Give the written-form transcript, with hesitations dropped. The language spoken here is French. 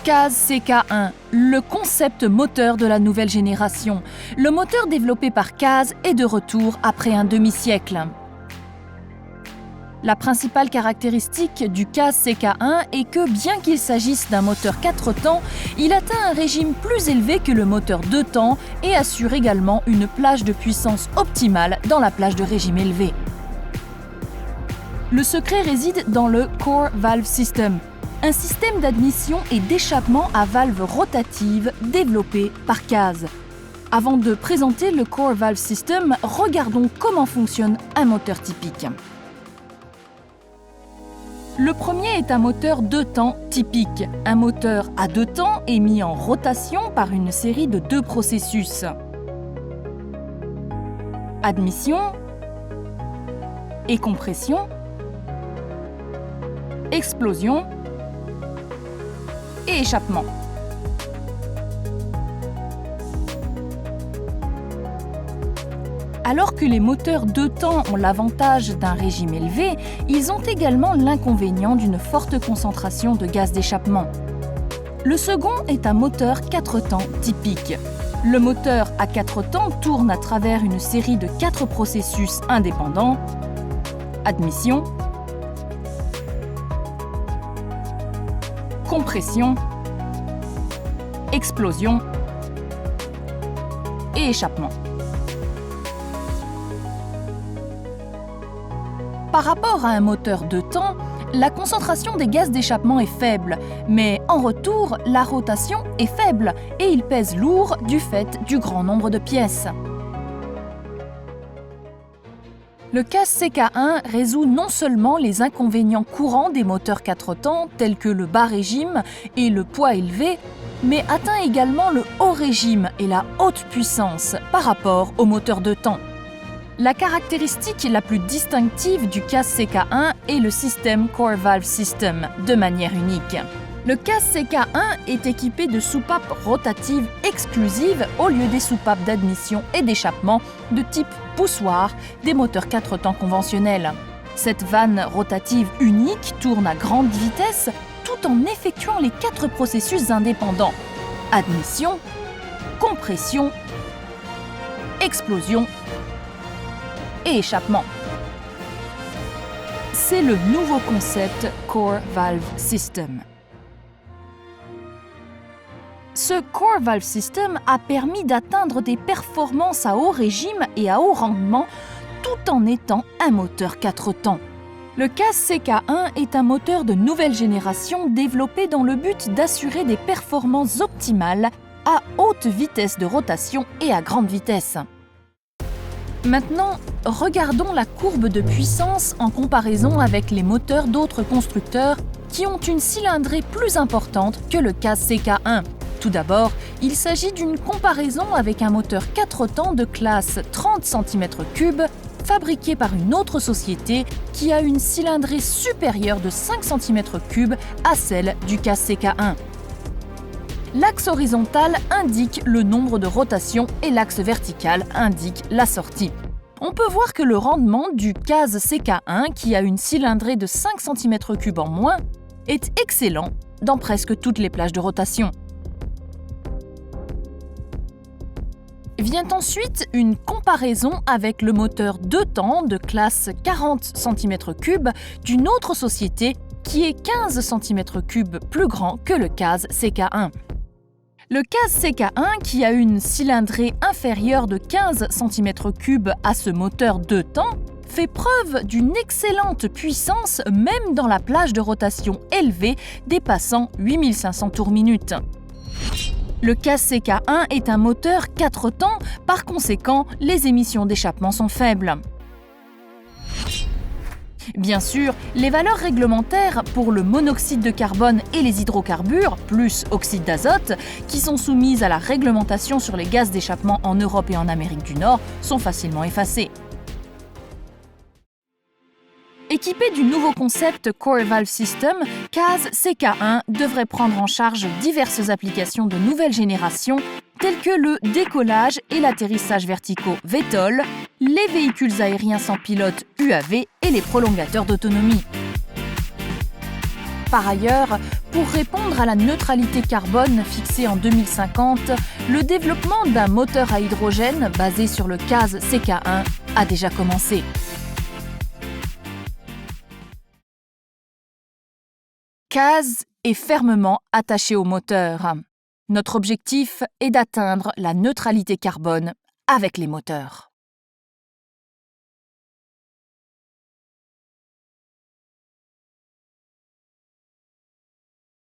CAZ CK1, le concept moteur de la nouvelle génération. Le moteur développé par CAZ est de retour après un demi-siècle. La principale caractéristique du CAZ CK1 est que, bien qu'il s'agisse d'un moteur 4 temps, il atteint un régime plus élevé que le moteur 2 temps et assure également une plage de puissance optimale dans la plage de régime élevé. Le secret réside dans le Core Valve System, un système d'admission et d'échappement à valve rotative développé par CAZ. Avant de présenter le Core Valve System, regardons comment fonctionne un moteur typique. Le premier est un moteur 2 temps typique. Un moteur à 2 temps est mis en rotation par une série de 2 processus. Admission et compression, explosion et échappement. Alors que les moteurs 2 temps ont l'avantage d'un régime élevé, ils ont également l'inconvénient d'une forte concentration de gaz d'échappement. Le second est un moteur 4 temps typique. Le moteur à 4 temps tourne à travers une série de 4 processus indépendants. Admission, compression, explosion et échappement. Par rapport à un moteur 2 temps, la concentration des gaz d'échappement est faible, mais en retour, la rotation est faible et il pèse lourd du fait du grand nombre de pièces. Le CAZ CK1 résout non seulement les inconvénients courants des moteurs 4 temps, tels que le bas régime et le poids élevé, mais atteint également le haut régime et la haute puissance par rapport aux moteurs 2 temps. La caractéristique la plus distinctive du CAZ CK1 est le système Core Valve System, de manière unique. Le CAZ CK1 est équipé de soupapes rotatives exclusives au lieu des soupapes d'admission et d'échappement de type poussoir des moteurs 4 temps conventionnels. Cette vanne rotative unique tourne à grande vitesse tout en effectuant les 4 processus indépendants: admission, compression, explosion et échappement. C'est le nouveau concept Core Valve System. Ce Core Valve System a permis d'atteindre des performances à haut régime et à haut rendement tout en étant un moteur 4 temps. Le CAZ CK1 est un moteur de nouvelle génération développé dans le but d'assurer des performances optimales à haute vitesse de rotation et à grande vitesse. Maintenant, regardons la courbe de puissance en comparaison avec les moteurs d'autres constructeurs qui ont une cylindrée plus importante que le CAZ CK1. Tout d'abord, il s'agit d'une comparaison avec un moteur 4 temps de classe 30 cm3 fabriqué par une autre société qui a une cylindrée supérieure de 5 cm3 à celle du CAZ CK1. L'axe horizontal indique le nombre de rotations et l'axe vertical indique la sortie. On peut voir que le rendement du CAZ CK1, qui a une cylindrée de 5 cm3 en moins, est excellent dans presque toutes les plages de rotation. Vient ensuite une comparaison avec le moteur 2 temps de classe 40 cm3 d'une autre société qui est 15 cm3 plus grand que le CAZ CK1. Le CAZ CK1, qui a une cylindrée inférieure de 15 cm3 à ce moteur 2 temps, fait preuve d'une excellente puissance même dans la plage de rotation élevée dépassant 8500 tours minute. Le CAZ CK1 est un moteur 4 temps, par conséquent, les émissions d'échappement sont faibles. Bien sûr, les valeurs réglementaires pour le monoxyde de carbone et les hydrocarbures, plus oxyde d'azote, qui sont soumises à la réglementation sur les gaz d'échappement en Europe et en Amérique du Nord, sont facilement effacées. Équipé du nouveau concept Core Valve System, CAZ CK1 devrait prendre en charge diverses applications de nouvelle génération tels que le décollage et l'atterrissage verticaux VTOL, les véhicules aériens sans pilote UAV et les prolongateurs d'autonomie. Par ailleurs, pour répondre à la neutralité carbone fixée en 2050, le développement d'un moteur à hydrogène basé sur le CAZ CK1 a déjà commencé. CAZ est fermement attaché au moteur. Notre objectif est d'atteindre la neutralité carbone avec les moteurs.